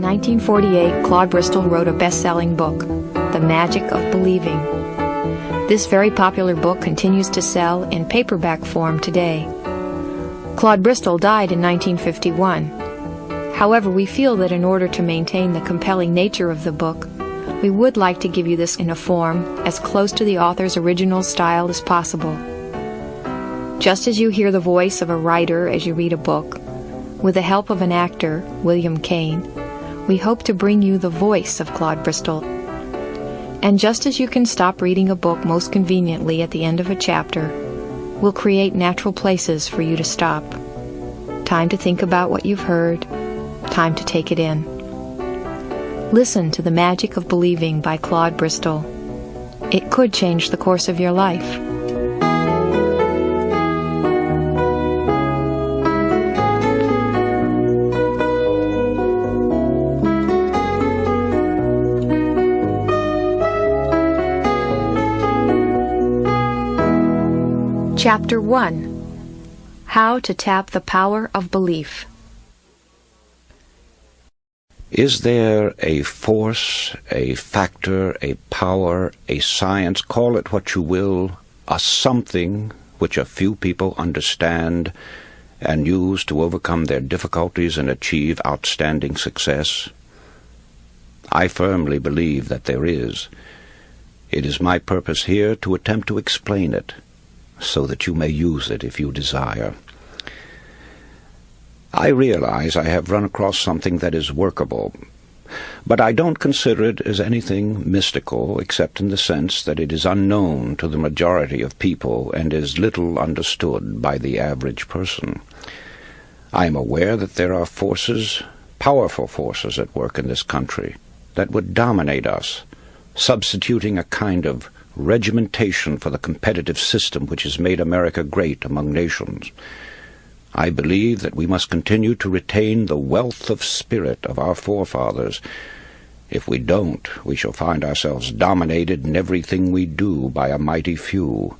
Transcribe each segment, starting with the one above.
1948, Claude Bristol wrote a best-selling book, The Magic of Believing. This very popular book continues to sell in paperback form today. Claude Bristol died in 1951. However, we feel that in order to maintain the compelling nature of the book, we would like to give you this in a form as close to the author's original style as possible. Just as you hear the voice of a writer as you read a book, with the help of an actor, William Kane, we hope to bring you the voice of Claude Bristol. And just as you can stop reading a book most conveniently at the end of a chapter, we'll create natural places for you to stop. Time to think about what you've heard, time to take it in. Listen to The Magic of Believing by Claude Bristol. It could change the course of your life. Chapter 1. How to Tap the Power of Belief. Is there a force, a factor, a power, a science, call it what you will, a something which a few people understand and use to overcome their difficulties and achieve outstanding success? I firmly believe that there is. It is my purpose here to attempt to explain it, so that you may use it if you desire. I realize I have run across something that is workable, but I don't consider it as anything mystical except in the sense that it is unknown to the majority of people and is little understood by the average person. I am aware that there are forces, powerful forces at work in this country that would dominate us, substituting a kind of regimentation for the competitive system which has made America great among nations. I believe that we must continue to retain the wealth of spirit of our forefathers. If we don't, we shall find ourselves dominated in everything we do by a mighty few.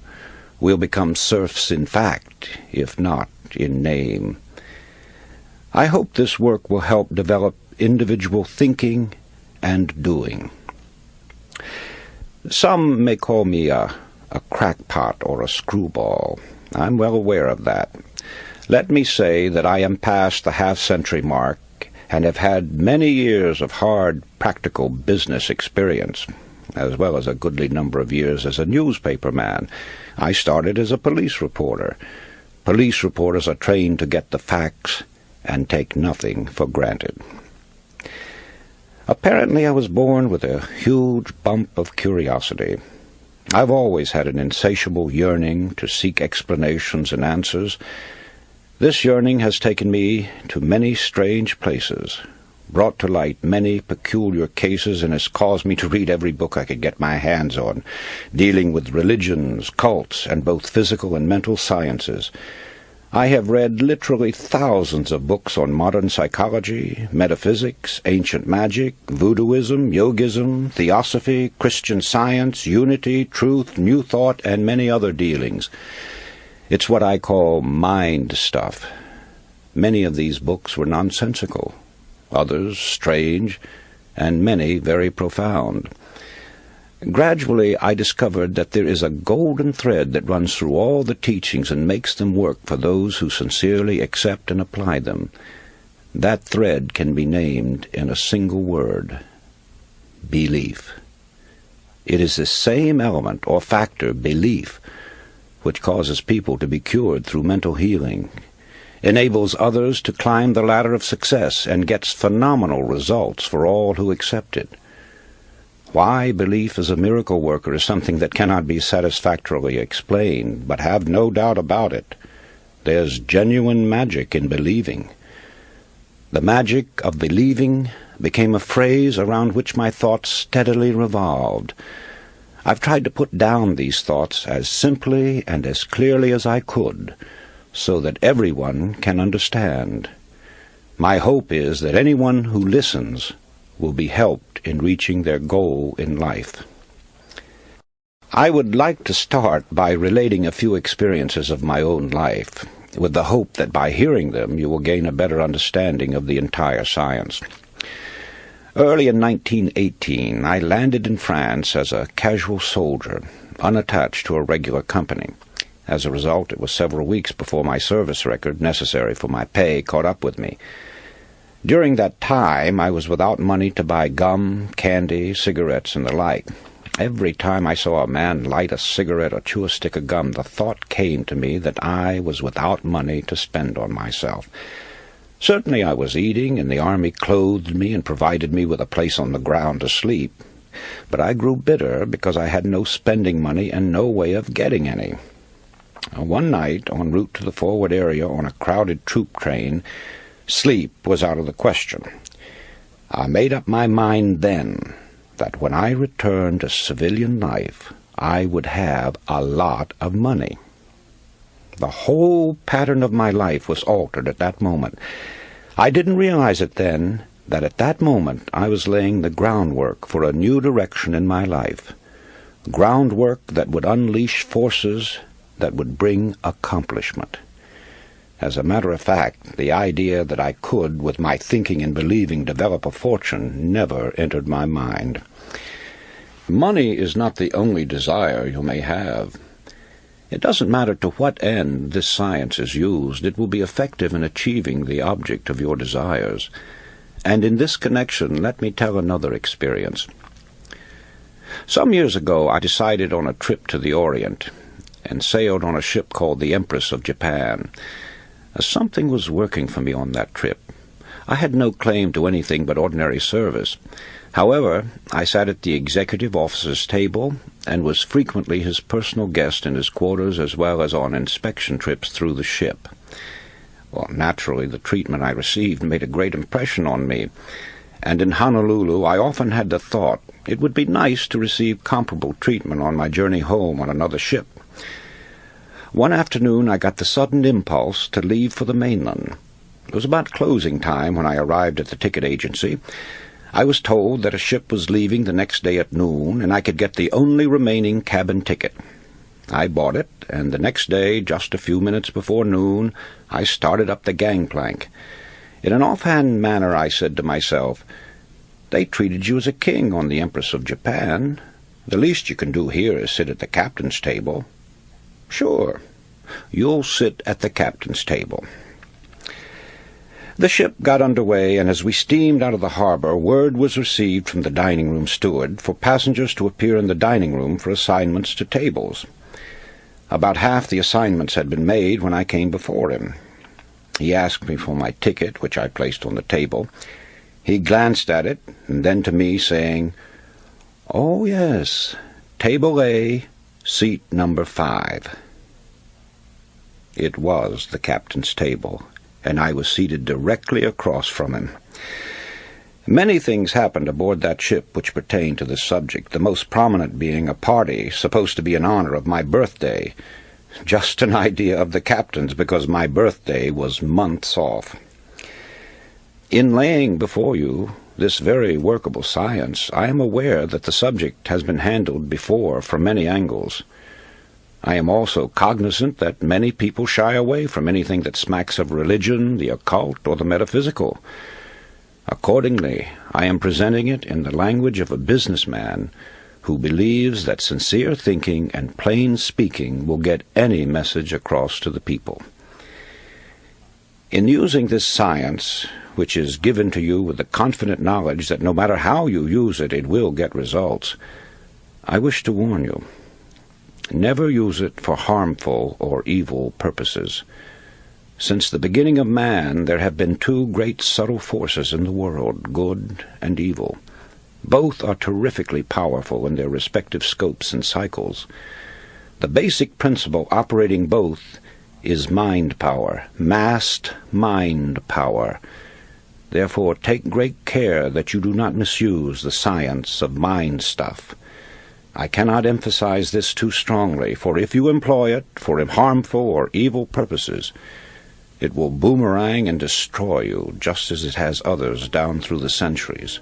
We'll become serfs in fact, if not in name. I hope this work will help develop individual thinking and doing. Some may call me a crackpot or a screwball. I'm well aware of that. Let me say that I am past the half-century mark and have had many years of hard, practical business experience, as well as a goodly number of years as a newspaper man. I started as a police reporter. Police reporters are trained to get the facts and take nothing for granted. Apparently I was born with a huge bump of curiosity. I've always had an insatiable yearning to seek explanations and answers. This yearning has taken me to many strange places, brought to light many peculiar cases, and has caused me to read every book I could get my hands on, dealing with religions, cults, and both physical and mental sciences. I have read literally thousands of books on modern psychology, metaphysics, ancient magic, voodooism, yogism, theosophy, Christian Science, unity, truth, new thought, and many other dealings. It's what I call mind stuff. Many of these books were nonsensical, others strange, and many very profound. Gradually, I discovered that there is a golden thread that runs through all the teachings and makes them work for those who sincerely accept and apply them. That thread can be named in a single word: belief. It is the same element or factor, belief, which causes people to be cured through mental healing, enables others to climb the ladder of success, and gets phenomenal results for all who accept it. Why belief as a miracle worker is something that cannot be satisfactorily explained, but have no doubt about it. There's genuine magic in believing. The magic of believing became a phrase around which my thoughts steadily revolved. I've tried to put down these thoughts as simply and as clearly as I could, so that everyone can understand. My hope is that anyone who listens will be helped in reaching their goal in life. I would like to start by relating a few experiences of my own life, with the hope that by hearing them you will gain a better understanding of the entire science. Early in 1918, I landed in France as a casual soldier, unattached to a regular company. As a result, it was several weeks before my service record, necessary for my pay, caught up with me. During that time, I was without money to buy gum, candy, cigarettes, and the like. Every time I saw a man light a cigarette or chew a stick of gum, the thought came to me that I was without money to spend on myself. Certainly I was eating, and the army clothed me and provided me with a place on the ground to sleep. But I grew bitter because I had no spending money and no way of getting any. One night, en route to the forward area on a crowded troop train, sleep was out of the question. I made up my mind then that when I returned to civilian life, I would have a lot of money. The whole pattern of my life was altered at that moment. I didn't realize it then, that at that moment I was laying the groundwork for a new direction in my life, groundwork that would unleash forces that would bring accomplishment. As a matter of fact, the idea that I could, with my thinking and believing, develop a fortune never entered my mind. Money is not the only desire you may have. It doesn't matter to what end this science is used, it will be effective in achieving the object of your desires. And in this connection, let me tell another experience. Some years ago, I decided on a trip to the Orient, and sailed on a ship called the Empress of Japan. Something was working for me on that trip. I had no claim to anything but ordinary service. However, I sat at the executive officer's table and was frequently his personal guest in his quarters as well as on inspection trips through the ship. Well, naturally, the treatment I received made a great impression on me, and in Honolulu I often had the thought it would be nice to receive comparable treatment on my journey home on another ship. One afternoon I got the sudden impulse to leave for the mainland. It was about closing time when I arrived at the ticket agency. I was told that a ship was leaving the next day at noon, and I could get the only remaining cabin ticket. I bought it, and the next day, just a few minutes before noon, I started up the gangplank. In an offhand manner I said to myself, "They treated you as a king on the Empress of Japan. The least you can do here is sit at the captain's table." "Sure, you'll sit at the captain's table." The ship got under way, and as we steamed out of the harbor, word was received from the dining-room steward for passengers to appear in the dining room for assignments to tables. About half the assignments had been made when I came before him. He asked me for my ticket, which I placed on the table. He glanced at it, and then to me, saying, "Oh, yes, Table A, seat number 5. It was the captain's table, and I was seated directly across from him. Many things happened aboard that ship which pertained to this subject, the most prominent being a party supposed to be in honor of my birthday. Just an idea of the captain's, because my birthday was months off. In laying before you this very workable science, I am aware that the subject has been handled before from many angles. I am also cognizant that many people shy away from anything that smacks of religion, the occult, or the metaphysical. Accordingly, I am presenting it in the language of a businessman who believes that sincere thinking and plain speaking will get any message across to the people. In using this science, which is given to you with the confident knowledge that no matter how you use it, it will get results, I wish to warn you. Never use it for harmful or evil purposes. Since the beginning of man, there have been two great subtle forces in the world, good and evil. Both are terrifically powerful in their respective scopes and cycles. The basic principle operating both is mind power, massed mind power. Therefore, take great care that you do not misuse the science of mind stuff. I cannot emphasize this too strongly, for if you employ it for harmful or evil purposes, it will boomerang and destroy you, just as it has others down through the centuries.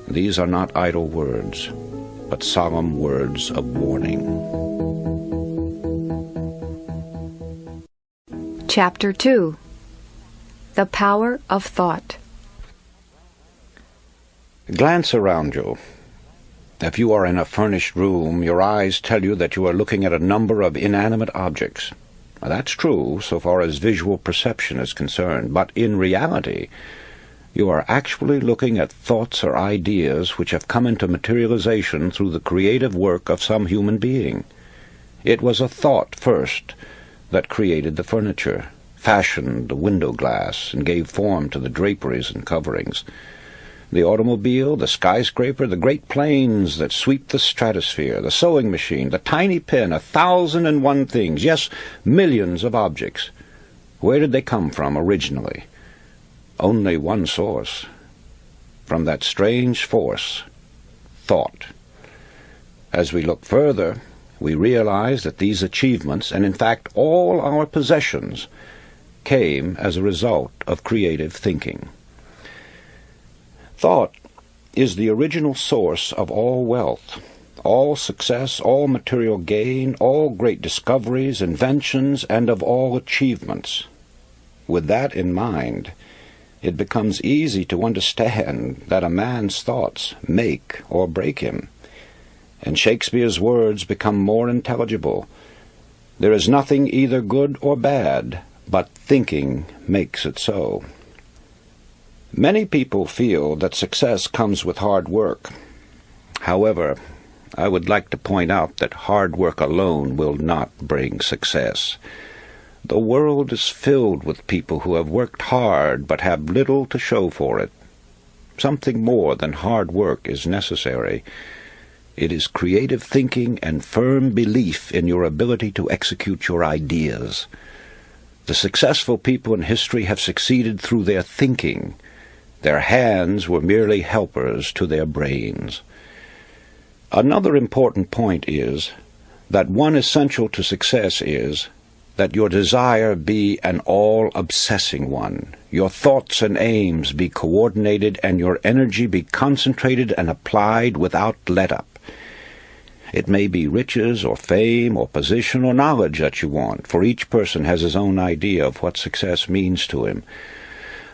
These are not idle words, but solemn words of warning. Chapter 2. The Power of Thought. Glance around you. If you are in a furnished room, your eyes tell you that you are looking at a number of inanimate objects. Now, that's true so far as visual perception is concerned, but in reality, you are actually looking at thoughts or ideas which have come into materialization through the creative work of some human being. It was a thought first that created the furniture, fashioned the window glass, and gave form to the draperies and coverings. The automobile, the skyscraper, the great planes that sweep the stratosphere, the sewing machine, the tiny pen, 1,001 things, yes, millions of objects. Where did they come from originally? Only one source. From that strange force, thought. As we look further, we realize that these achievements, and in fact all our possessions, came as a result of creative thinking. Thought is the original source of all wealth, all success, all material gain, all great discoveries, inventions, and of all achievements. With that in mind, it becomes easy to understand that a man's thoughts make or break him, and Shakespeare's words become more intelligible. There is nothing either good or bad, but thinking makes it so. Many people feel that success comes with hard work. However, I would like to point out that hard work alone will not bring success. The world is filled with people who have worked hard but have little to show for it. Something more than hard work is necessary. It is creative thinking and firm belief in your ability to execute your ideas. The successful people in history have succeeded through their thinking. Their hands were merely helpers to their brains. Another important point is that one essential to success is that your desire be an all-obsessing one, your thoughts and aims be coordinated, and your energy be concentrated and applied without let-up. It may be riches or fame or position or knowledge that you want, for each person has his own idea of what success means to him.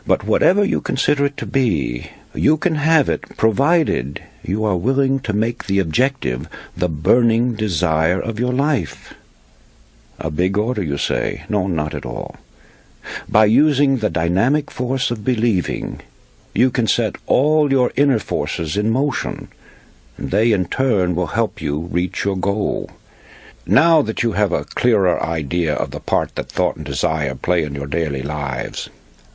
But whatever you consider it to be, you can have it, provided you are willing to make the objective the burning desire of your life. A big order, you say? No, not at all. By using the dynamic force of believing, you can set all your inner forces in motion, and they in turn will help you reach your goal. Now that you have a clearer idea of the part that thought and desire play in your daily lives,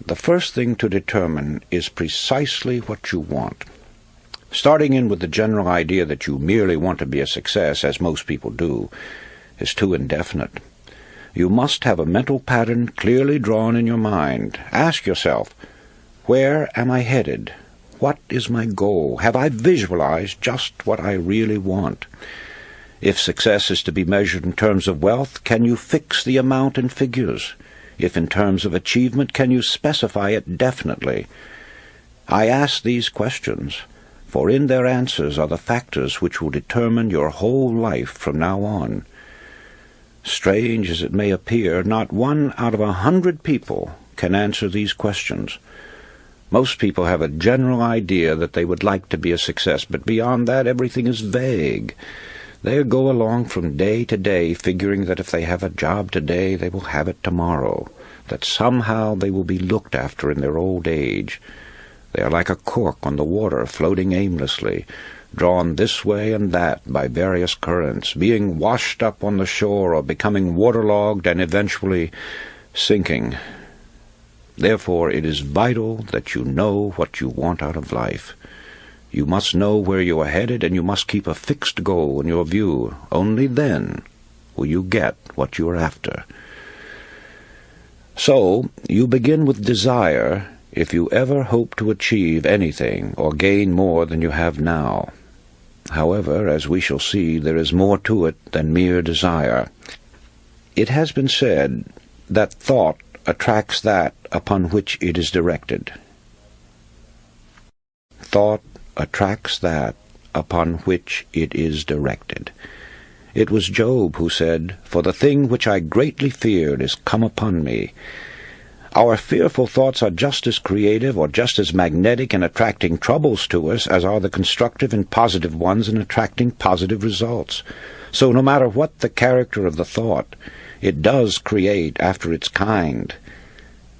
the first thing to determine is precisely what you want. Starting in with the general idea that you merely want to be a success, as most people do, is too indefinite. You must have a mental pattern clearly drawn in your mind. Ask yourself, where am I headed? What is my goal? Have I visualized just what I really want? If success is to be measured in terms of wealth, can you fix the amount in figures? If in terms of achievement, can you specify it definitely? I ask these questions, for in their answers are the factors which will determine your whole life from now on. Strange as it may appear, not 1 out of 100 people can answer these questions. Most people have a general idea that they would like to be a success, but beyond that everything is vague. They go along from day to day, figuring that if they have a job today, they will have it tomorrow, that somehow they will be looked after in their old age. They are like a cork on the water, floating aimlessly, drawn this way and that by various currents, being washed up on the shore or becoming waterlogged and eventually sinking. Therefore, it is vital that you know what you want out of life. You must know where you are headed, and you must keep a fixed goal in your view. Only then will you get what you are after. So, you begin with desire if you ever hope to achieve anything or gain more than you have now. However, as we shall see, there is more to it than mere desire. It has been said that thought attracts that upon which it is directed. Thought attracts that upon which it is directed. It was Job who said, "For the thing which I greatly feared is come upon me. Our fearful thoughts are just as creative or just as magnetic in attracting troubles to us as are the constructive and positive ones in attracting positive results. So no matter what the character of the thought, it does create after its kind.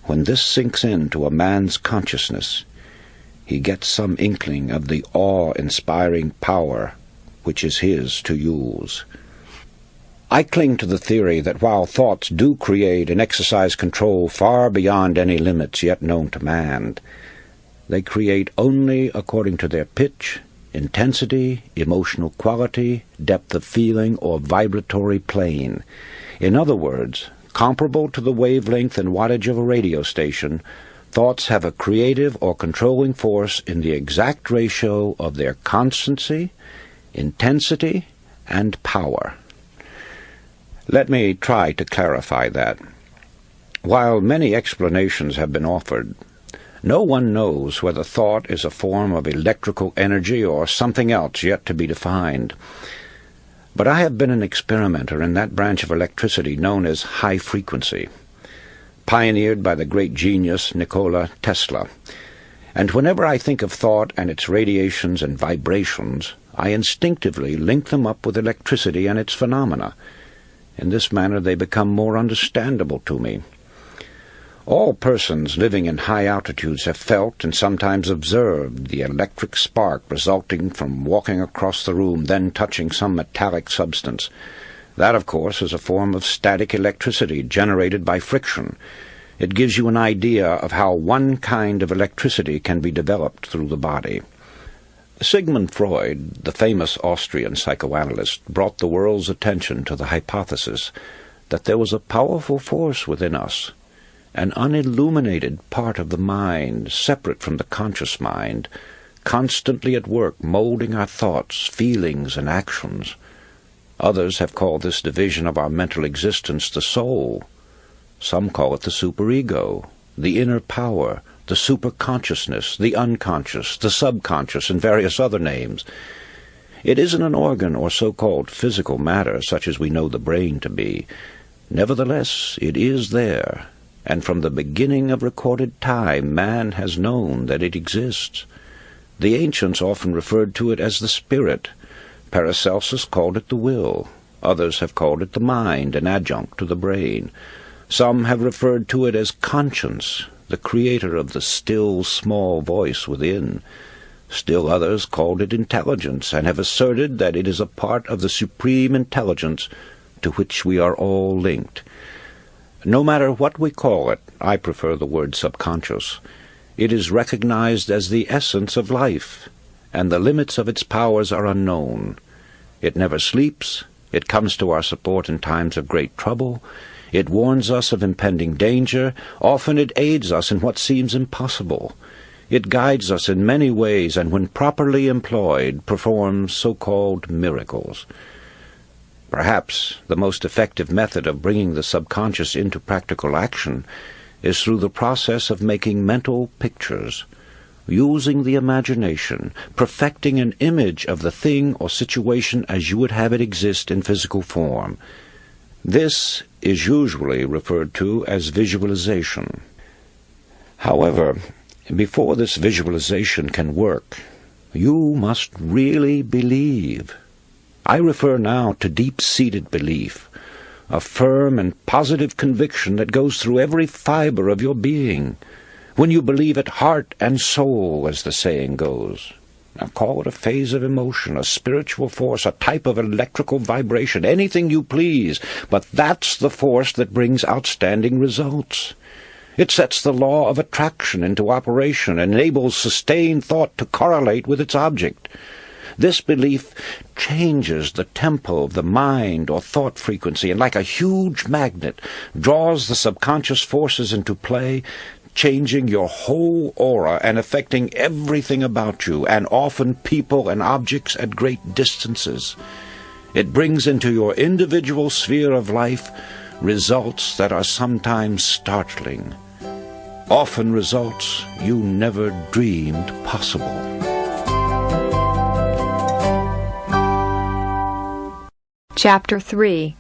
When this sinks into a man's consciousness, he gets some inkling of the awe-inspiring power which is his to use. I cling to the theory that while thoughts do create and exercise control far beyond any limits yet known to man, they create only according to their pitch, intensity, emotional quality, depth of feeling, or vibratory plane. In other words, comparable to the wavelength and wattage of a radio station, thoughts have a creative or controlling force in the exact ratio of their constancy, intensity, and power. Let me try to clarify that. While many explanations have been offered, no one knows whether thought is a form of electrical energy or something else yet to be defined. But I have been an experimenter in that branch of electricity known as high frequency, pioneered by the great genius Nikola Tesla. And whenever I think of thought and its radiations and vibrations, I instinctively link them up with electricity and its phenomena. In this manner they become more understandable to me. All persons living in high altitudes have felt and sometimes observed the electric spark resulting from walking across the room, then touching some metallic substance. That, of course, is a form of static electricity generated by friction. It gives you an idea of how one kind of electricity can be developed through the body. Sigmund Freud, the famous Austrian psychoanalyst, brought the world's attention to the hypothesis that there was a powerful force within us, an unilluminated part of the mind, separate from the conscious mind, constantly at work molding our thoughts, feelings, and actions. Others have called this division of our mental existence the soul. Some call it the superego, the inner power, the superconsciousness, the unconscious, the subconscious, and various other names. It isn't an organ or so-called physical matter such as we know the brain to be. Nevertheless, it is there, and from the beginning of recorded time man has known that it exists. The ancients often referred to it as the spirit. Paracelsus called it the will. Others have called it the mind, an adjunct to the brain. Some have referred to it as conscience, the creator of the still, small voice within. Still others called it intelligence, and have asserted that it is a part of the supreme intelligence to which we are all linked. No matter what we call it, I prefer the word subconscious. It is recognized as the essence of life, and the limits of its powers are unknown. It never sleeps. It comes to our support in times of great trouble. It warns us of impending danger. Often it aids us in what seems impossible. It guides us in many ways, and when properly employed, performs so-called miracles. Perhaps the most effective method of bringing the subconscious into practical action is through the process of making mental pictures, using the imagination, perfecting an image of the thing or situation as you would have it exist in physical form. This is usually referred to as visualization. However, before this visualization can work, you must really believe. I refer now to deep-seated belief, a firm and positive conviction that goes through every fiber of your being. When you believe it heart and soul, as the saying goes. Now call it a phase of emotion, a spiritual force, a type of electrical vibration, anything you please, but that's the force that brings outstanding results. It sets the law of attraction into operation and enables sustained thought to correlate with its object. This belief changes the tempo of the mind or thought frequency, and like a huge magnet, draws the subconscious forces into play, changing your whole aura and affecting everything about you, and often people and objects at great distances. It brings into your individual sphere of life results that are sometimes startling, often results you never dreamed possible. Chapter 3.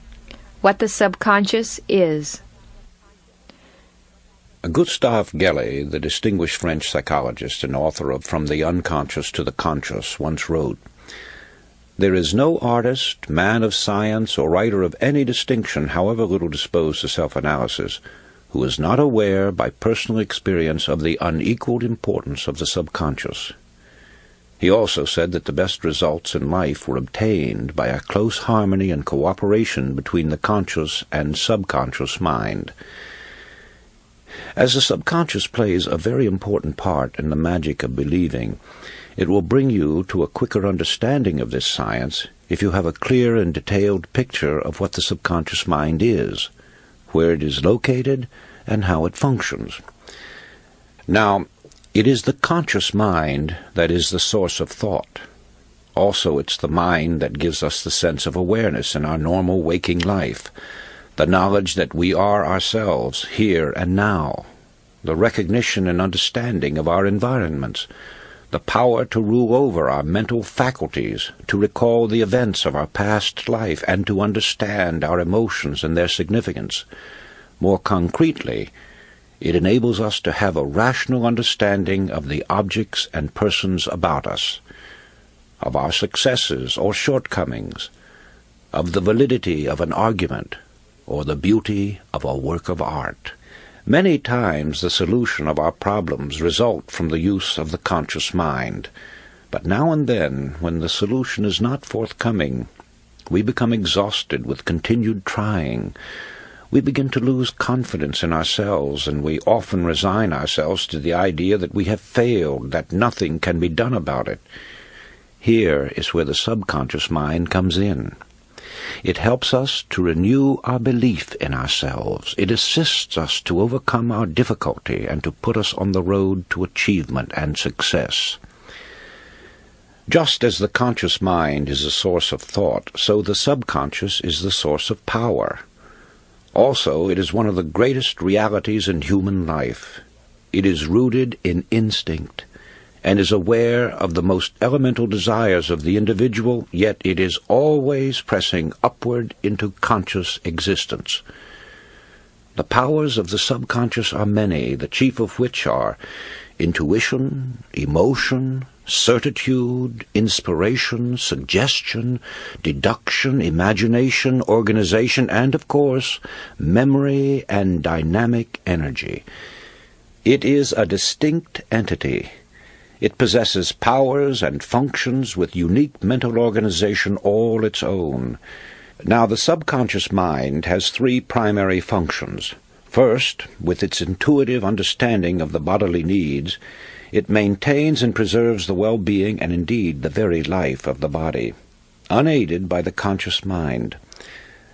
What the Subconscious Is. Gustave Gellé, the distinguished French psychologist and author of From the Unconscious to the Conscious, once wrote, "There is no artist, man of science, or writer of any distinction, however little disposed to self-analysis, who is not aware by personal experience of the unequaled importance of the subconscious." He also said that the best results in life were obtained by a close harmony and cooperation between the conscious and subconscious mind. As the subconscious plays a very important part in the magic of believing, it will bring you to a quicker understanding of this science if you have a clear and detailed picture of what the subconscious mind is, where it is located, and how it functions. Now, it is the conscious mind that is the source of thought. Also, it's the mind that gives us the sense of awareness in our normal waking life, the knowledge that we are ourselves, here and now, the recognition and understanding of our environments, the power to rule over our mental faculties, to recall the events of our past life, and to understand our emotions and their significance. More concretely, it enables us to have a rational understanding of the objects and persons about us, of our successes or shortcomings, of the validity of an argument, or the beauty of a work of art. Many times the solution of our problems result from the use of the conscious mind, but now and then, when the solution is not forthcoming, we become exhausted with continued trying. We begin to lose confidence in ourselves, and we often resign ourselves to the idea that we have failed, that nothing can be done about it. Here is where the subconscious mind comes in. It helps us to renew our belief in ourselves. It assists us to overcome our difficulty and to put us on the road to achievement and success. Just as the conscious mind is a source of thought, so the subconscious is the source of power. Also, it is one of the greatest realities in human life. It is rooted in instinct, and is aware of the most elemental desires of the individual, yet it is always pressing upward into conscious existence. The powers of the subconscious are many, the chief of which are intuition, emotion, certitude, inspiration, suggestion, deduction, imagination, organization, and, of course, memory and dynamic energy. It is a distinct entity. It possesses powers and functions with unique mental organization all its own. Now, the subconscious mind has three primary functions. First, with its intuitive understanding of the bodily needs, it maintains and preserves the well-being and indeed the very life of the body, unaided by the conscious mind.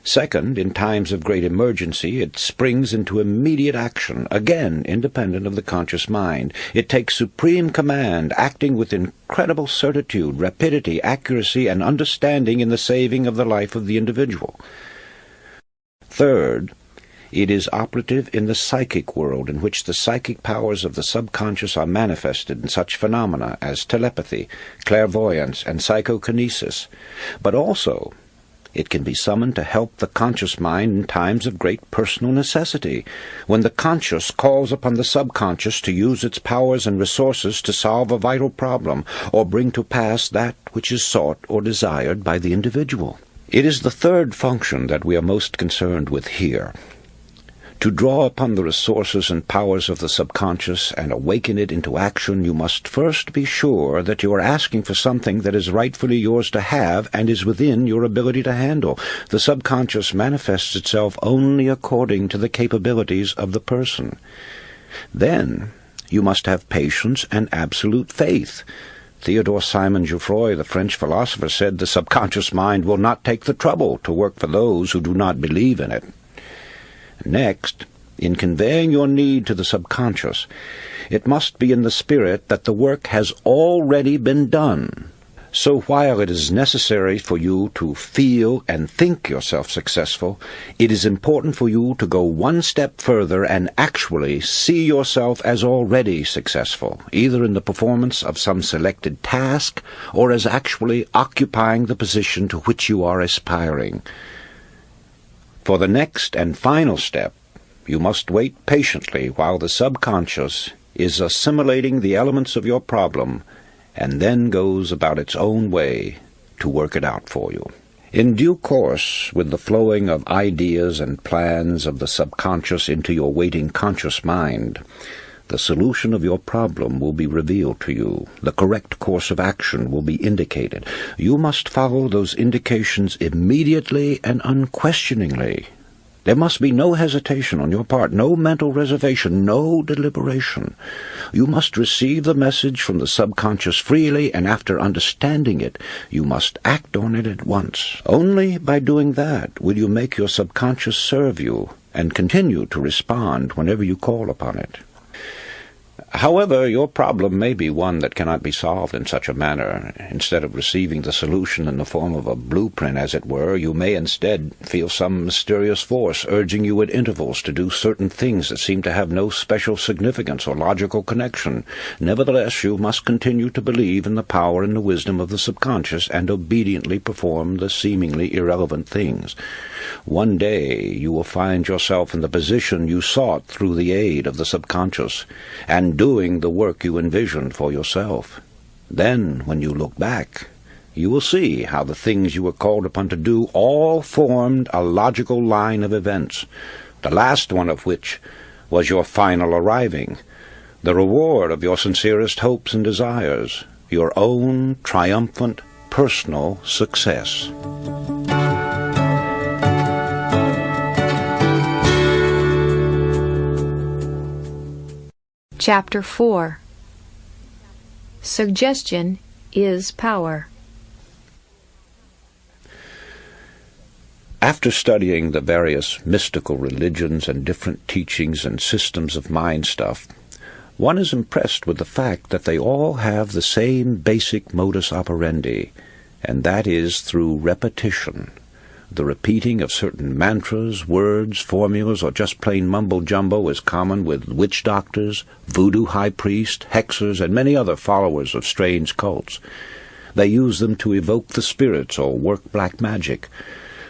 Second, in times of great emergency, it springs into immediate action, again independent of the conscious mind. It takes supreme command, acting with incredible certitude, rapidity, accuracy, and understanding in the saving of the life of the individual. Third, it is operative in the psychic world, in which the psychic powers of the subconscious are manifested in such phenomena as telepathy, clairvoyance, and psychokinesis. But also, it can be summoned to help the conscious mind in times of great personal necessity, when the conscious calls upon the subconscious to use its powers and resources to solve a vital problem, or bring to pass that which is sought or desired by the individual. It is the third function that we are most concerned with here. To draw upon the resources and powers of the subconscious and awaken it into action, you must first be sure that you are asking for something that is rightfully yours to have and is within your ability to handle. The subconscious manifests itself only according to the capabilities of the person. Then you must have patience and absolute faith. Theodore Simon Jouffroy, the French philosopher, said the subconscious mind will not take the trouble to work for those who do not believe in it. Next, in conveying your need to the subconscious, it must be in the spirit that the work has already been done. So while it is necessary for you to feel and think yourself successful, it is important for you to go one step further and actually see yourself as already successful, either in the performance of some selected task or as actually occupying the position to which you are aspiring. For the next and final step, You must wait patiently while the subconscious is assimilating the elements of your problem and then goes about its own way to work it out for you. In due course, with the flowing of ideas and plans of the subconscious into your waiting conscious mind, the solution of your problem will be revealed to you. The correct course of action will be indicated. You must follow those indications immediately and unquestioningly. There must be no hesitation on your part, no mental reservation, no deliberation. You must receive the message from the subconscious freely, and after understanding it, you must act on it at once. Only by doing that will you make your subconscious serve you and continue to respond whenever you call upon it. However, your problem may be one that cannot be solved in such a manner. Instead of receiving the solution in the form of a blueprint, as it were, you may instead feel some mysterious force urging you at intervals to do certain things that seem to have no special significance or logical connection. Nevertheless, you must continue to believe in the power and the wisdom of the subconscious and obediently perform the seemingly irrelevant things. One day you will find yourself in the position you sought through the aid of the subconscious, and doing the work you envisioned for yourself. Then, when you look back, you will see how the things you were called upon to do all formed a logical line of events, the last one of which was your final arriving, the reward of your sincerest hopes and desires, your own triumphant personal success. Chapter 4. Suggestion is Power. After studying the various mystical religions and different teachings and systems of mind stuff, one is impressed with the fact that they all have the same basic modus operandi, and that is through repetition. The repeating of certain mantras, words, formulas, or just plain mumbo-jumbo is common with witch doctors, voodoo high priests, hexers, and many other followers of strange cults. They use them to evoke the spirits or work black magic.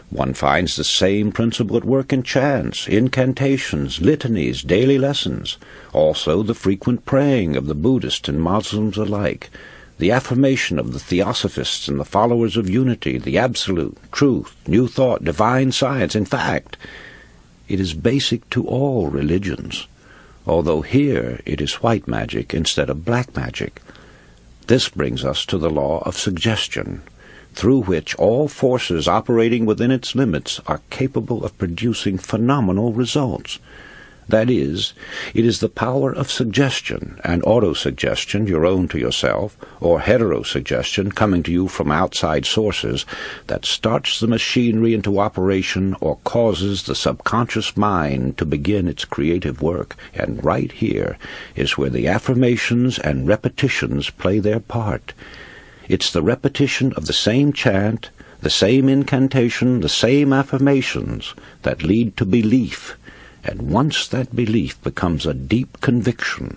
One finds the same principle at work in chants, incantations, litanies, daily lessons, also the frequent praying of the Buddhists and Muslims alike, the affirmation of the Theosophists and the followers of unity, the absolute, truth, new thought, divine science. In fact, it is basic to all religions, although here it is white magic instead of black magic. This brings us to the law of suggestion, through which all forces operating within its limits are capable of producing phenomenal results. That is, it is the power of suggestion and autosuggestion, your own to yourself, or heterosuggestion coming to you from outside sources, that starts the machinery into operation or causes the subconscious mind to begin its creative work. And right here is where the affirmations and repetitions play their part. It's the repetition of the same chant, the same incantation, the same affirmations that lead to belief. And once that belief becomes a deep conviction,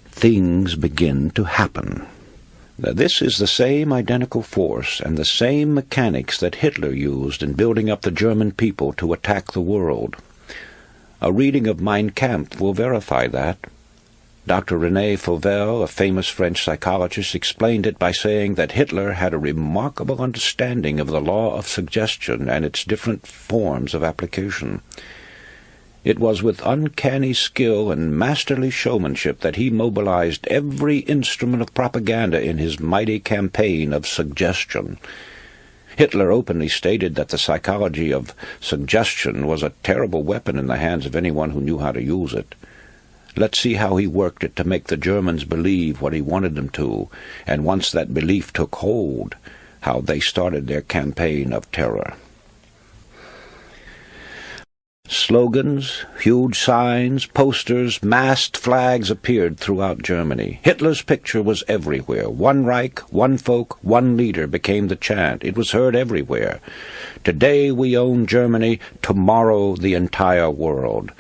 things begin to happen. Now, this is the same identical force and the same mechanics that Hitler used in building up the German people to attack the world. A reading of Mein Kampf will verify that. Dr. René Fauvel, a famous French psychologist, explained it by saying that Hitler had a remarkable understanding of the law of suggestion and its different forms of application. It was with uncanny skill and masterly showmanship that he mobilized every instrument of propaganda in his mighty campaign of suggestion. Hitler openly stated that the psychology of suggestion was a terrible weapon in the hands of anyone who knew how to use it. Let's see how he worked it to make the Germans believe what he wanted them to, and once that belief took hold, how they started their campaign of terror. Slogans, huge signs, posters, masked flags appeared throughout Germany. Hitler's picture was everywhere. One Reich, one folk, one leader became the chant. It was heard everywhere. Today we own Germany, tomorrow the entire world.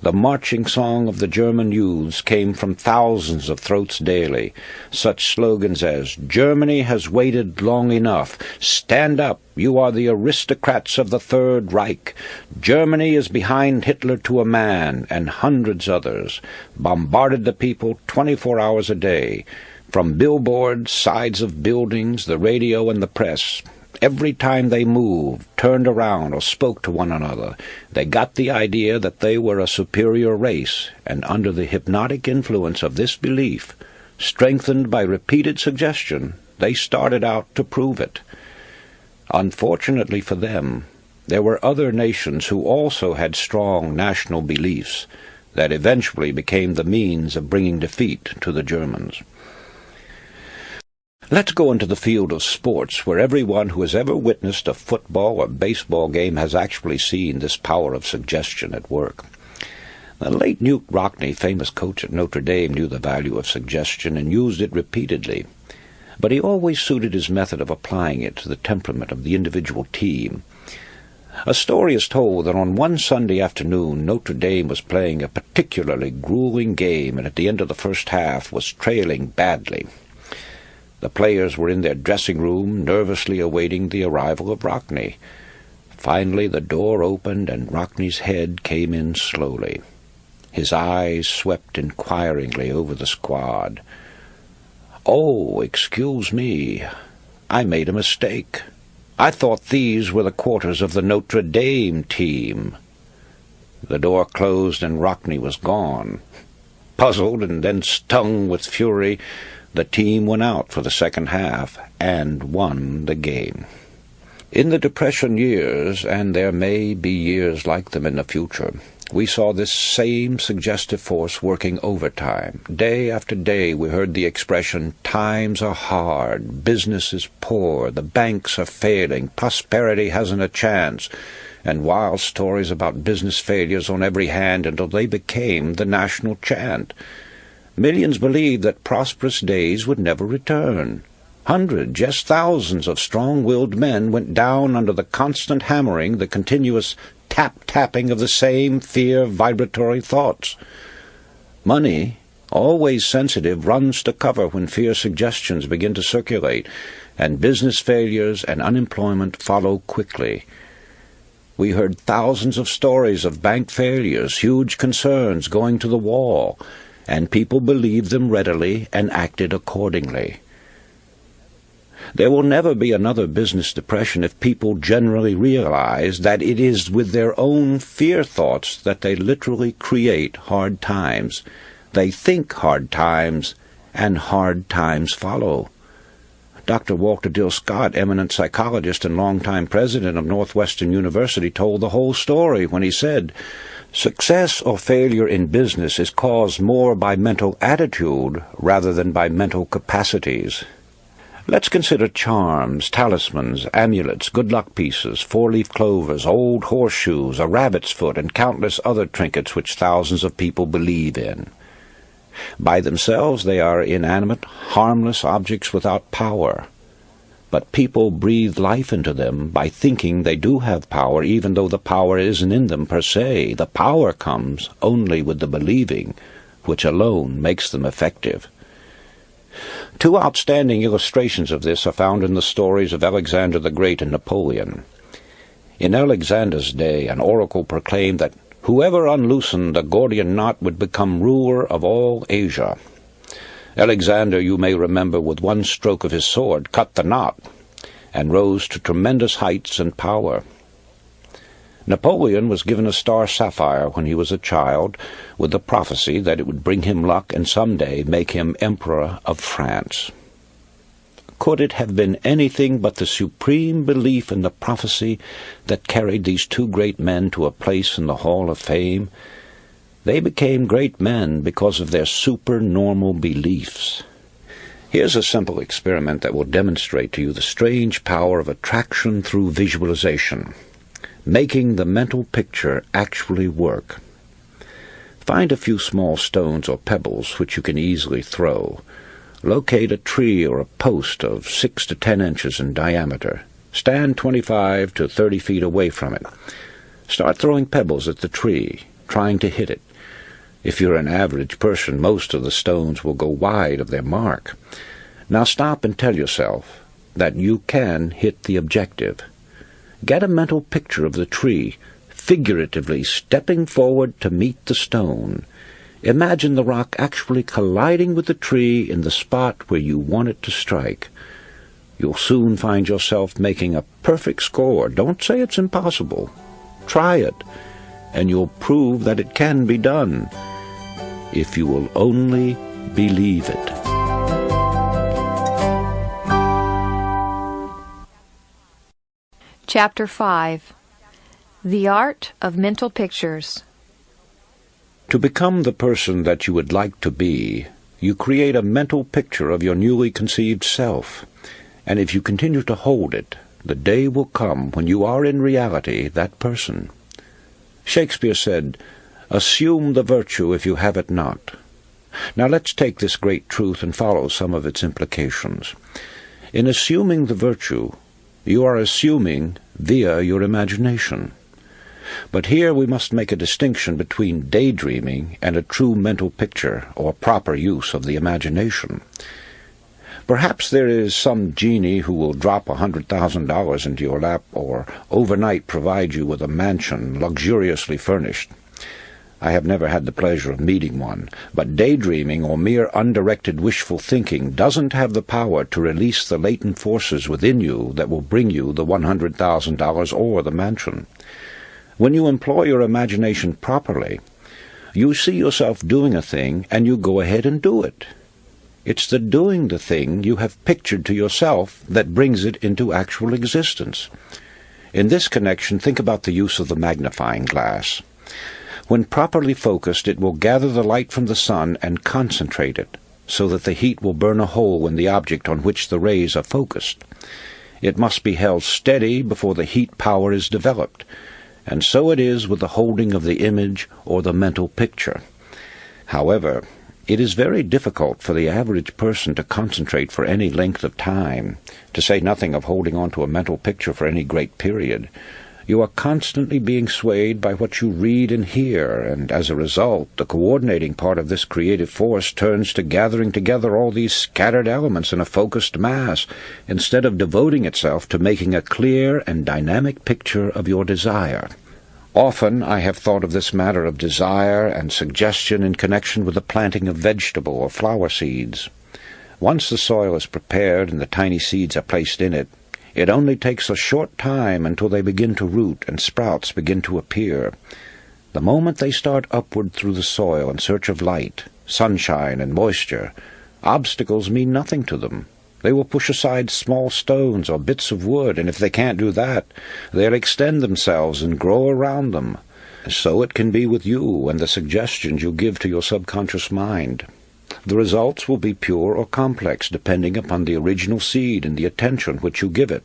The marching song of the German youths came from thousands of throats daily. Such slogans as, "Germany has waited long enough," "Stand up, you are the aristocrats of the Third Reich," "Germany is behind Hitler to a man," and hundreds others, bombarded the people 24 hours a day. From billboards, sides of buildings, the radio and the press, every time they moved, turned around, or spoke to one another, they got the idea that they were a superior race, and under the hypnotic influence of this belief, strengthened by repeated suggestion, they started out to prove it. Unfortunately for them, there were other nations who also had strong national beliefs that eventually became the means of bringing defeat to the Germans. Let's go into the field of sports, where everyone who has ever witnessed a football or baseball game has actually seen this power of suggestion at work. The late Newt Rockne, famous coach at Notre Dame, knew the value of suggestion and used it repeatedly, but he always suited his method of applying it to the temperament of the individual team. A story is told that on one Sunday afternoon Notre Dame was playing a particularly grueling game and at the end of the first half was trailing badly. The players were in their dressing room, nervously awaiting the arrival of Rockne. Finally the door opened and Rockne's head came in slowly. His eyes swept inquiringly over the squad. "Oh, excuse me. I made a mistake. I thought these were the quarters of the Notre Dame team." The door closed and Rockne was gone. Puzzled and then stung with fury, the team went out for the second half and won the game. In the Depression years, and there may be years like them in the future, we saw this same suggestive force working overtime. Day after day we heard the expression, "Times are hard, business is poor, the banks are failing, prosperity hasn't a chance," and wild stories about business failures on every hand until they became the national chant. Millions believed that prosperous days would never return. Hundreds, yes, thousands of strong-willed men went down under the constant hammering, the continuous tap-tapping of the same fear-vibratory thoughts. Money, always sensitive, runs to cover when fear suggestions begin to circulate, and business failures and unemployment follow quickly. We heard thousands of stories of bank failures, huge concerns going to the wall, and people believed them readily and acted accordingly. There will never be another business depression if people generally realize that it is with their own fear thoughts that they literally create hard times. They think hard times, and hard times follow. Dr. Walter Dill Scott, eminent psychologist and longtime president of Northwestern University, told the whole story when he said, "Success or failure in business is caused more by mental attitude rather than by mental capacities." Let's consider charms, talismans, amulets, good luck pieces, four-leaf clovers, old horseshoes, a rabbit's foot, and countless other trinkets which thousands of people believe in. By themselves they are inanimate, harmless objects without power. But people breathe life into them by thinking they do have power, even though the power isn't in them per se. The power comes only with the believing, which alone makes them effective. Two outstanding illustrations of this are found in the stories of Alexander the Great and Napoleon. In Alexander's day, an oracle proclaimed that whoever unloosened the Gordian knot would become ruler of all Asia. Alexander, you may remember, with one stroke of his sword cut the knot and rose to tremendous heights and power. Napoleon was given a star sapphire when he was a child, with the prophecy that it would bring him luck and someday make him Emperor of France. Could it have been anything but the supreme belief in the prophecy that carried these two great men to a place in the Hall of Fame? They became great men because of their supernormal beliefs. Here's a simple experiment that will demonstrate to you the strange power of attraction through visualization, making the mental picture actually work. Find a few small stones or pebbles which you can easily throw. Locate a tree or a post of 6 to 10 inches in diameter. Stand 25 to 30 feet away from it. Start throwing pebbles at the tree, trying to hit it. If you're an average person, most of the stones will go wide of their mark. Now stop and tell yourself that you can hit the objective. Get a mental picture of the tree, figuratively stepping forward to meet the stone. Imagine the rock actually colliding with the tree in the spot where you want it to strike. You'll soon find yourself making a perfect score. Don't say it's impossible. Try it, and you'll prove that it can be done, if you will only believe it. Chapter 5. The Art of Mental Pictures. To become the person that you would like to be, you create a mental picture of your newly conceived self, and if you continue to hold it, the day will come when you are in reality that person. Shakespeare said, "Assume the virtue if you have it not." Now let's take this great truth and follow some of its implications. In assuming the virtue, you are assuming via your imagination. But here we must make a distinction between daydreaming and a true mental picture or proper use of the imagination. Perhaps there is some genie who will drop $100,000 into your lap or overnight provide you with a mansion luxuriously furnished. I have never had the pleasure of meeting one, but daydreaming or mere undirected wishful thinking doesn't have the power to release the latent forces within you that will bring you the $100,000 or the mansion. When you employ your imagination properly, you see yourself doing a thing and you go ahead and do it. It's the doing the thing you have pictured to yourself that brings it into actual existence. In this connection, think about the use of the magnifying glass. When properly focused, it will gather the light from the sun and concentrate it, so that the heat will burn a hole in the object on which the rays are focused. It must be held steady before the heat power is developed, and so it is with the holding of the image or the mental picture. However, it is very difficult for the average person to concentrate for any length of time, to say nothing of holding on to a mental picture for any great period. You are constantly being swayed by what you read and hear, and as a result, the coordinating part of this creative force turns to gathering together all these scattered elements in a focused mass, instead of devoting itself to making a clear and dynamic picture of your desire. Often I have thought of this matter of desire and suggestion in connection with the planting of vegetable or flower seeds. Once the soil is prepared and the tiny seeds are placed in it, it only takes a short time until they begin to root and sprouts begin to appear. The moment they start upward through the soil in search of light, sunshine, and moisture, obstacles mean nothing to them. They will push aside small stones or bits of wood, and if they can't do that, they'll extend themselves and grow around them. So it can be with you and the suggestions you give to your subconscious mind. The results will be pure or complex, depending upon the original seed and the attention which you give it.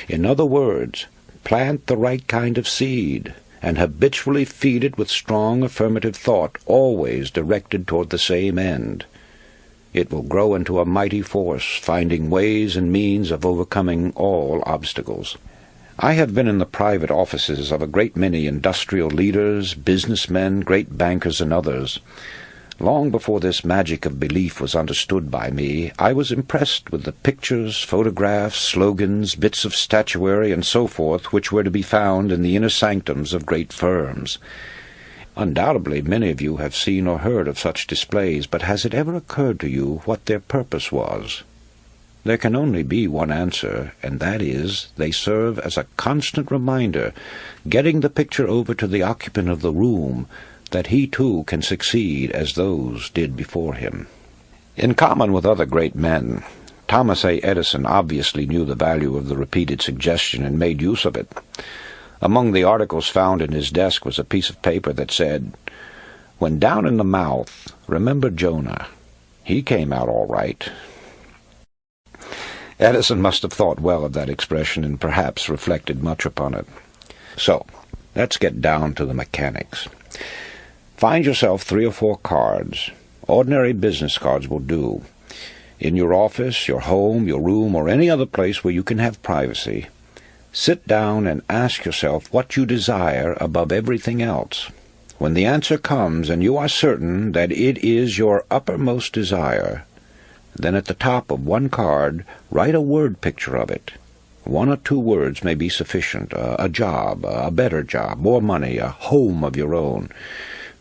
In other words, plant the right kind of seed, and habitually feed it with strong affirmative thought, always directed toward the same end. It will grow into a mighty force, finding ways and means of overcoming all obstacles. I have been in the private offices of a great many industrial leaders, businessmen, great bankers, and others. Long before this magic of belief was understood by me, I was impressed with the pictures, photographs, slogans, bits of statuary, and so forth, which were to be found in the inner sanctums of great firms. Undoubtedly, many of you have seen or heard of such displays, but has it ever occurred to you what their purpose was? There can only be one answer, and that is, they serve as a constant reminder, getting the picture over to the occupant of the room, that he too can succeed as those did before him. In common with other great men, Thomas A. Edison obviously knew the value of the repeated suggestion and made use of it. Among the articles found in his desk was a piece of paper that said, "When down in the mouth, remember Jonah. He came out all right." Edison must have thought well of that expression and perhaps reflected much upon it. So, let's get down to the mechanics. Find yourself 3 or 4 cards. Ordinary business cards will do. In your office, your home, your room, or any other place where you can have privacy, sit down and ask yourself what you desire above everything else. When the answer comes and you are certain that it is your uppermost desire, then at the top of one card write a word picture of it. 1 or 2 words may be sufficient. A job, a better job, more money, a home of your own.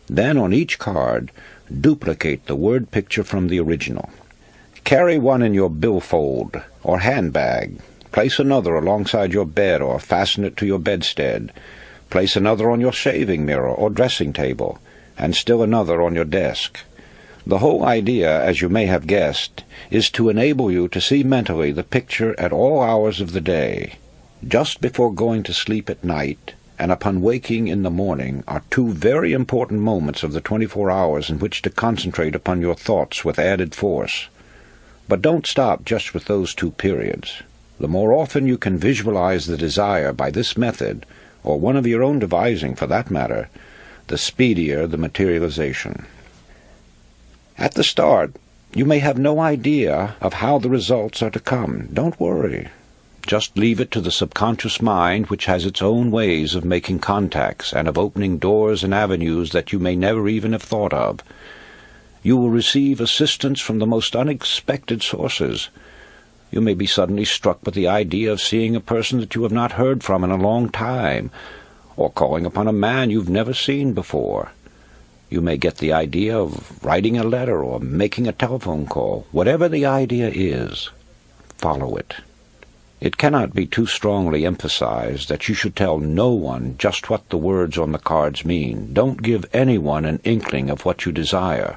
Then on each card, duplicate the word picture from the original. Carry one in your billfold or handbag. Place another alongside your bed or fasten it to your bedstead. Place another on your shaving mirror or dressing table, and still another on your desk. The whole idea, as you may have guessed, is to enable you to see mentally the picture at all hours of the day. Just before going to sleep at night and upon waking in the morning are 2 very important moments of the 24 hours in which to concentrate upon your thoughts with added force. But don't stop just with those 2 periods. The more often you can visualize the desire by this method, or one of your own devising for that matter, the speedier the materialization. At the start, you may have no idea of how the results are to come. Don't worry. Just leave it to the subconscious mind, which has its own ways of making contacts and of opening doors and avenues that you may never even have thought of. You will receive assistance from the most unexpected sources. You may be suddenly struck with the idea of seeing a person that you have not heard from in a long time, or calling upon a man you've never seen before. You may get the idea of writing a letter or making a telephone call. Whatever the idea is, follow it. It cannot be too strongly emphasized that you should tell no one just what the words on the cards mean. Don't give anyone an inkling of what you desire.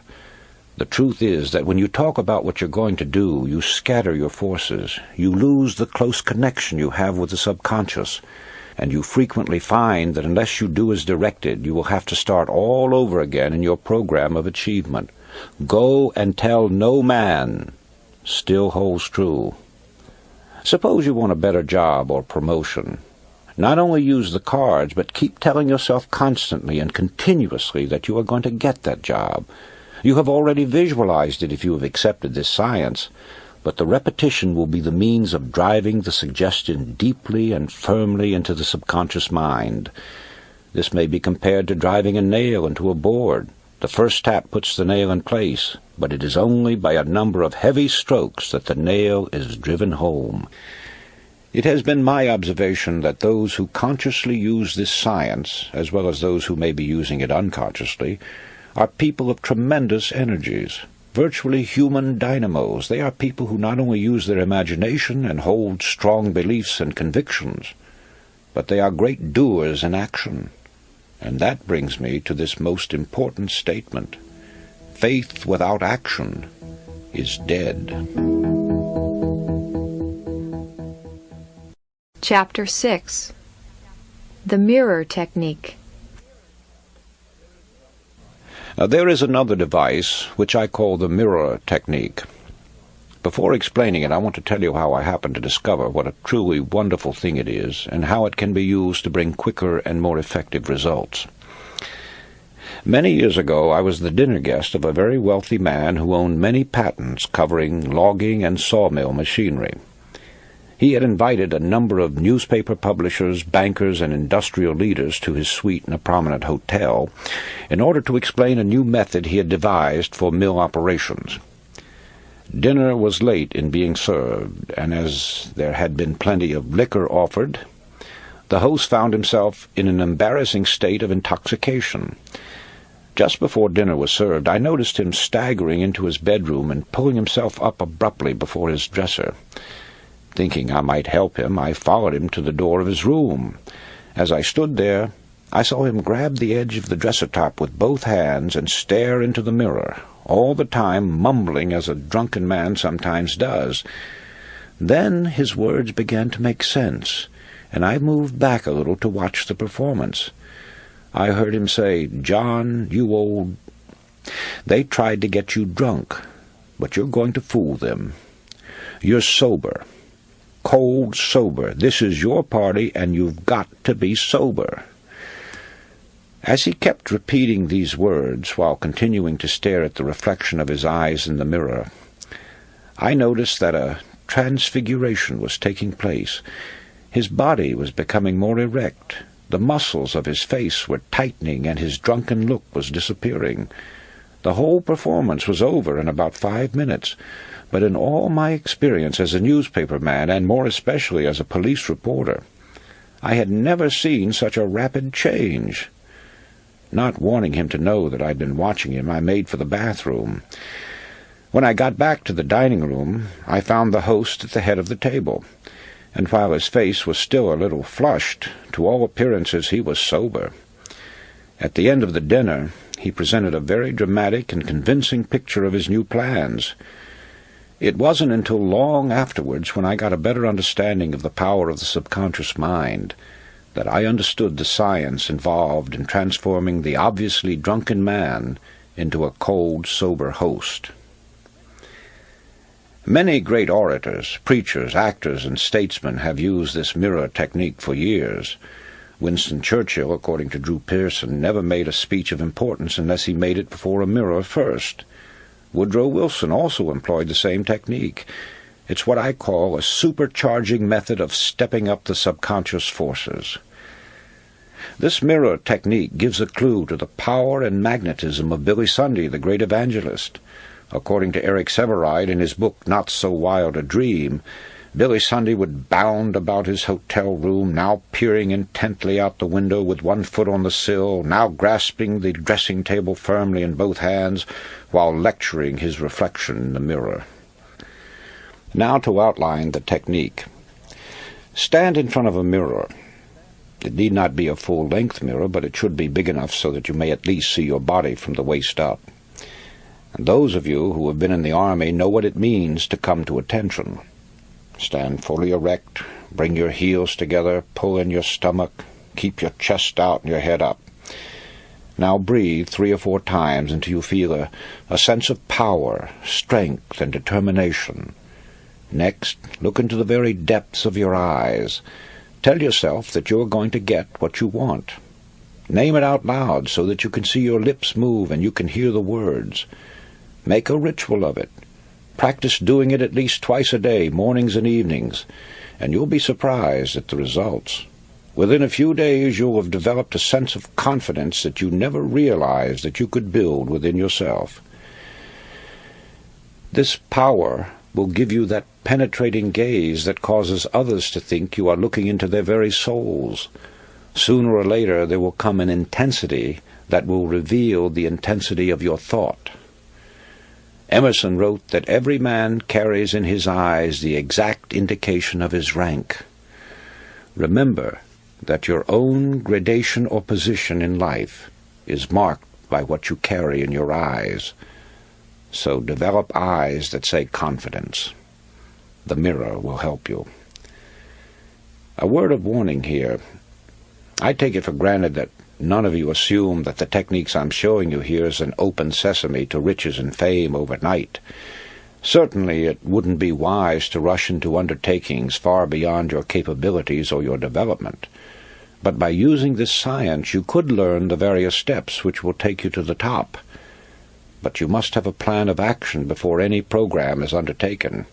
The truth is that when you talk about what you're going to do, you scatter your forces. You lose the close connection you have with the subconscious, and you frequently find that unless you do as directed, you will have to start all over again in your program of achievement. Go and tell no man still holds true. Suppose you want a better job or promotion. Not only use the cards, but keep telling yourself constantly and continuously that you are going to get that job. You have already visualized it if you have accepted this science, but the repetition will be the means of driving the suggestion deeply and firmly into the subconscious mind. This may be compared to driving a nail into a board. The first tap puts the nail in place, but it is only by a number of heavy strokes that the nail is driven home. It has been my observation that those who consciously use this science, as well as those who may be using it unconsciously, are people of tremendous energies, virtually human dynamos. They are people who not only use their imagination and hold strong beliefs and convictions, but they are great doers in action. And that brings me to this most important statement. Faith without action is dead. Chapter 6. The Mirror Technique. Now, there is another device which I call the mirror technique. Before explaining it, I want to tell you how I happened to discover what a truly wonderful thing it is and how it can be used to bring quicker and more effective results. Many years ago, I was the dinner guest of a very wealthy man who owned many patents covering logging and sawmill machinery. He had invited a number of newspaper publishers, bankers, and industrial leaders to his suite in a prominent hotel in order to explain a new method he had devised for mill operations. Dinner was late in being served, and as there had been plenty of liquor offered, the host found himself in an embarrassing state of intoxication. Just before dinner was served, I noticed him staggering into his bedroom and pulling himself up abruptly before his dresser. Thinking I might help him, I followed him to the door of his room. As I stood there, I saw him grab the edge of the dresser-top with both hands and stare into the mirror, all the time mumbling as a drunken man sometimes does. Then his words began to make sense, and I moved back a little to watch the performance. I heard him say, "John, you old... They tried to get you drunk, but you're going to fool them. You're sober. Cold sober. This is your party, and you've got to be sober." As he kept repeating these words while continuing to stare at the reflection of his eyes in the mirror, I noticed that a transfiguration was taking place. His body was becoming more erect. The muscles of his face were tightening, and his drunken look was disappearing. The whole performance was over in about 5 minutes, but in all my experience as a newspaper man, and more especially as a police reporter, I had never seen such a rapid change. Not wanting him to know that I'd been watching him, I made for the bathroom. When I got back to the dining room, I found the host at the head of the table, and while his face was still a little flushed, to all appearances he was sober. At the end of the dinner, he presented a very dramatic and convincing picture of his new plans. It wasn't until long afterwards, when I got a better understanding of the power of the subconscious mind, that I understood the science involved in transforming the obviously drunken man into a cold, sober host. Many great orators, preachers, actors, and statesmen have used this mirror technique for years. Winston Churchill, according to Drew Pearson, never made a speech of importance unless he made it before a mirror first. Woodrow Wilson also employed the same technique. It's what I call a supercharging method of stepping up the subconscious forces. This mirror technique gives a clue to the power and magnetism of Billy Sunday, the great evangelist. According to Eric Sevareid in his book Not So Wild a Dream, Billy Sunday would bound about his hotel room, now peering intently out the window with one foot on the sill, now grasping the dressing-table firmly in both hands, while lecturing his reflection in the mirror. Now to outline the technique. Stand in front of a mirror. It need not be a full-length mirror, but it should be big enough so that you may at least see your body from the waist up. And those of you who have been in the Army know what it means to come to attention. Stand fully erect, bring your heels together, pull in your stomach, keep your chest out and your head up. Now breathe 3 or 4 times until you feel a sense of power, strength, and determination. Next, look into the very depths of your eyes. Tell yourself that you are going to get what you want. Name it out loud so that you can see your lips move and you can hear the words. Make a ritual of it. Practice doing it at least twice a day, mornings and evenings, and you'll be surprised at the results. Within a few days you'll have developed a sense of confidence that you never realized that you could build within yourself. This power will give you that penetrating gaze that causes others to think you are looking into their very souls. Sooner or later there will come an intensity that will reveal the intensity of your thought. Emerson wrote that every man carries in his eyes the exact indication of his rank. Remember that your own gradation or position in life is marked by what you carry in your eyes. So develop eyes that say confidence. The mirror will help you. A word of warning here. I take it for granted that none of you assume that the techniques I'm showing you here is an open sesame to riches and fame overnight. Certainly it wouldn't be wise to rush into undertakings far beyond your capabilities or your development. But by using this science you could learn the various steps which will take you to the top. But you must have a plan of action before any program is undertaken.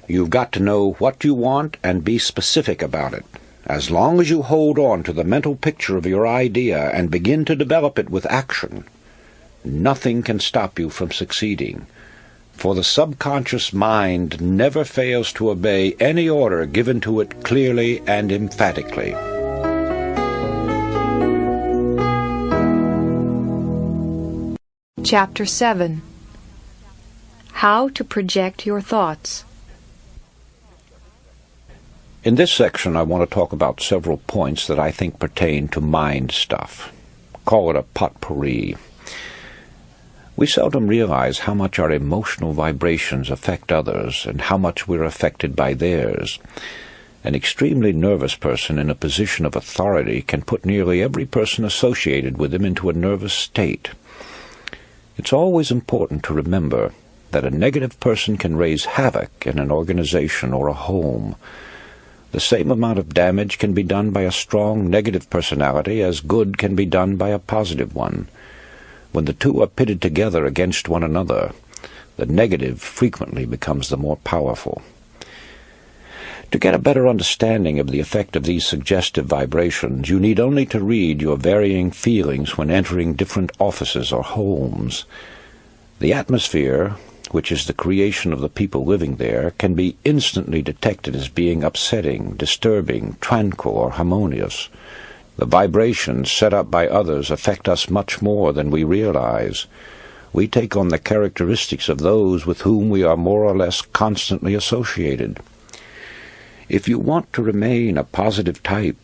You've got to know what you want and be specific about it. As long as you hold on to the mental picture of your idea and begin to develop it with action, nothing can stop you from succeeding. For the subconscious mind never fails to obey any order given to it clearly and emphatically. Chapter 7. How to project your thoughts. In this section, I want to talk about several points that I think pertain to mind stuff. Call it a potpourri. We seldom realize how much our emotional vibrations affect others and how much we're affected by theirs. An extremely nervous person in a position of authority can put nearly every person associated with him into a nervous state. It's always important to remember that a negative person can raise havoc in an organization or a home. The same amount of damage can be done by a strong negative personality as good can be done by a positive one. When the two are pitted together against one another, the negative frequently becomes the more powerful. To get a better understanding of the effect of these suggestive vibrations, you need only to read your varying feelings when entering different offices or homes. The atmosphere, which is the creation of the people living there, can be instantly detected as being upsetting, disturbing, tranquil, or harmonious. The vibrations set up by others affect us much more than we realize. We take on the characteristics of those with whom we are more or less constantly associated. If you want to remain a positive type,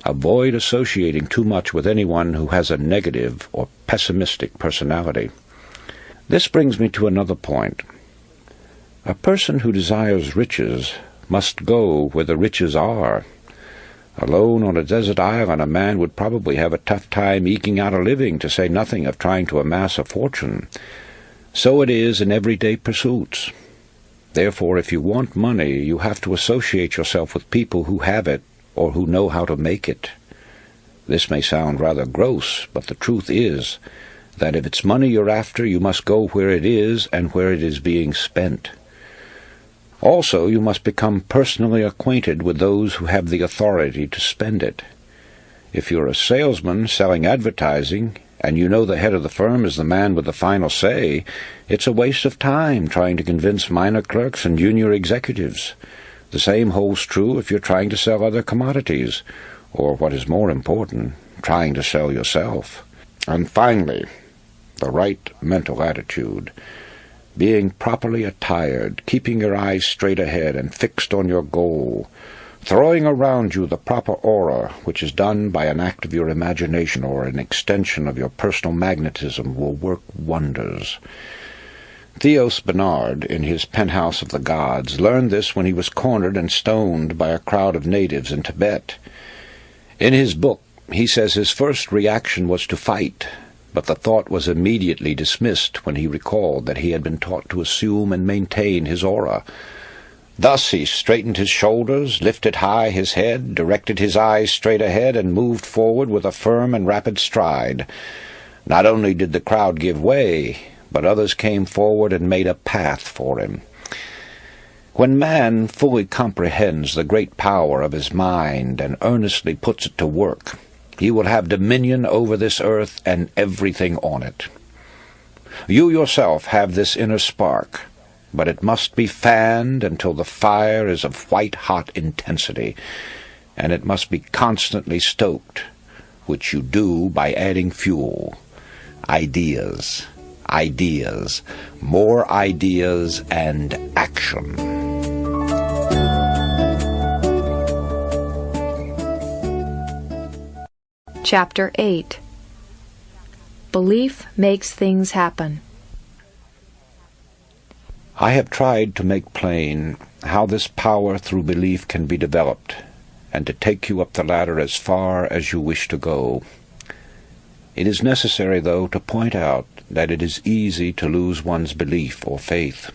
avoid associating too much with anyone who has a negative or pessimistic personality. This brings me to another point. A person who desires riches must go where the riches are. Alone on a desert island, a man would probably have a tough time eking out a living, to say nothing of trying to amass a fortune. So it is in everyday pursuits. Therefore, if you want money, you have to associate yourself with people who have it or who know how to make it. This may sound rather gross, but the truth is that if it's money you're after, you must go where it is and where it is being spent. Also, you must become personally acquainted with those who have the authority to spend it. If you're a salesman selling advertising, and you know the head of the firm is the man with the final say, it's a waste of time trying to convince minor clerks and junior executives. The same holds true if you're trying to sell other commodities, or what is more important, trying to sell yourself. And finally, the right mental attitude. Being properly attired, keeping your eyes straight ahead and fixed on your goal, throwing around you the proper aura, which is done by an act of your imagination or an extension of your personal magnetism, will work wonders. Theos Bernard, in his Penthouse of the Gods, learned this when he was cornered and stoned by a crowd of natives in Tibet. In his book, he says his first reaction was to fight, but the thought was immediately dismissed when he recalled that he had been taught to assume and maintain his aura. Thus he straightened his shoulders, lifted high his head, directed his eyes straight ahead, and moved forward with a firm and rapid stride. Not only did the crowd give way, but others came forward and made a path for him. When man fully comprehends the great power of his mind and earnestly puts it to work, he will have dominion over this earth and everything on it. You yourself have this inner spark, but it must be fanned until the fire is of white-hot intensity, and it must be constantly stoked, which you do by adding fuel. Ideas, ideas, more ideas, and action. Chapter 8. Belief makes things happen. I have tried to make plain how this power through belief can be developed, and to take you up the ladder as far as you wish to go. It is necessary, though, to point out that it is easy to lose one's belief or faith.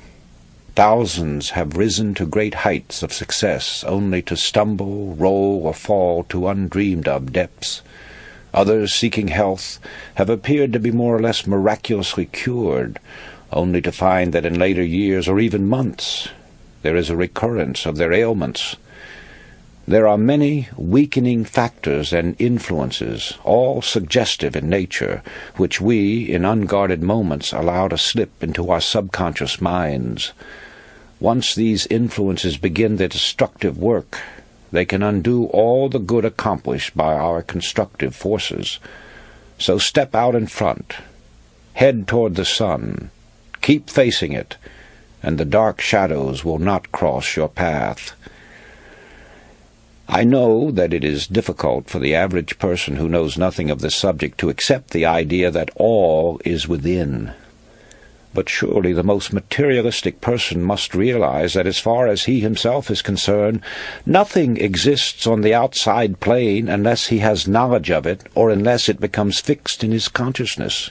Thousands have risen to great heights of success only to stumble, roll, or fall to undreamed-of depths. Others, seeking health, have appeared to be more or less miraculously cured, only to find that in later years, or even months, there is a recurrence of their ailments. There are many weakening factors and influences, all suggestive in nature, which we, in unguarded moments, allow to slip into our subconscious minds. Once these influences begin their destructive work, they can undo all the good accomplished by our constructive forces. So step out in front, head toward the sun, keep facing it, and the dark shadows will not cross your path. I know that it is difficult for the average person who knows nothing of this subject to accept the idea that all is within. But surely the most materialistic person must realize that as far as he himself is concerned, nothing exists on the outside plane unless he has knowledge of it, or unless it becomes fixed in his consciousness.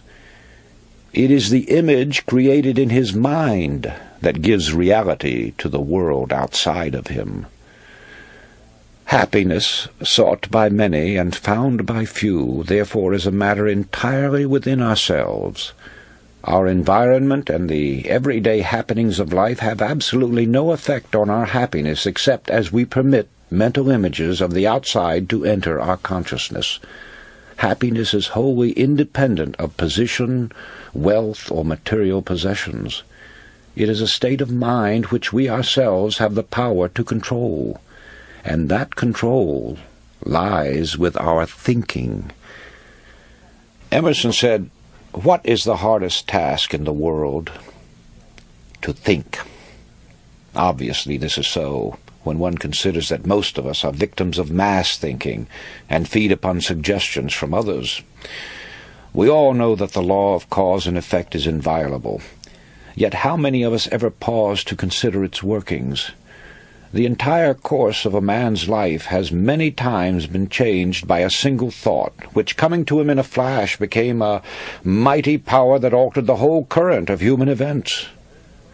It is the image created in his mind that gives reality to the world outside of him. Happiness, sought by many and found by few, therefore is a matter entirely within ourselves. Our environment and the everyday happenings of life have absolutely no effect on our happiness except as we permit mental images of the outside to enter our consciousness. Happiness is wholly independent of position, wealth, or material possessions. It is a state of mind which we ourselves have the power to control, and that control lies with our thinking. Emerson said, "What is the hardest task in the world? To think." Obviously this is so, when one considers that most of us are victims of mass thinking and feed upon suggestions from others. We all know that the law of cause and effect is inviolable. Yet how many of us ever pause to consider its workings? The entire course of a man's life has many times been changed by a single thought, which, coming to him in a flash, became a mighty power that altered the whole current of human events.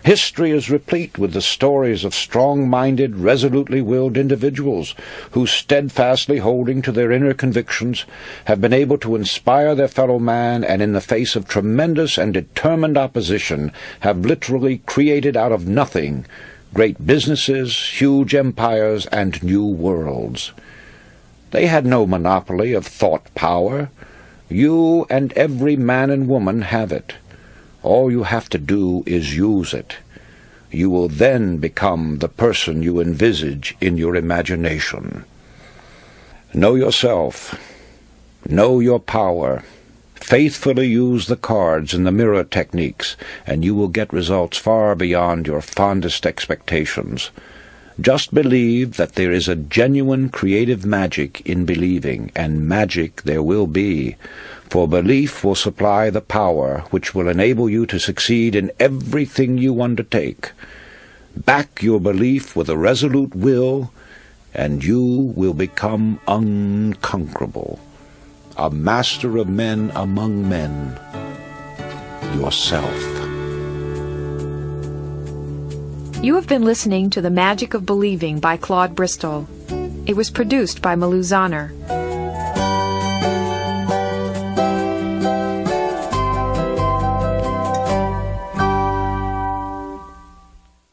History is replete with the stories of strong-minded, resolutely willed individuals who, steadfastly holding to their inner convictions, have been able to inspire their fellow man and, in the face of tremendous and determined opposition, have literally created out of nothing great businesses, huge empires, and new worlds. They had no monopoly of thought power. You and every man and woman have it. All you have to do is use it. You will then become the person you envisage in your imagination. Know yourself. Know your power. Faithfully use the cards and the mirror techniques, and you will get results far beyond your fondest expectations. Just believe that there is a genuine creative magic in believing, and magic there will be, for belief will supply the power which will enable you to succeed in everything you undertake. Back your belief with a resolute will, and you will become unconquerable. A master of men among men, yourself. You have been listening to The Magic of Believing by Claude Bristol. It was produced by Malou Zahner.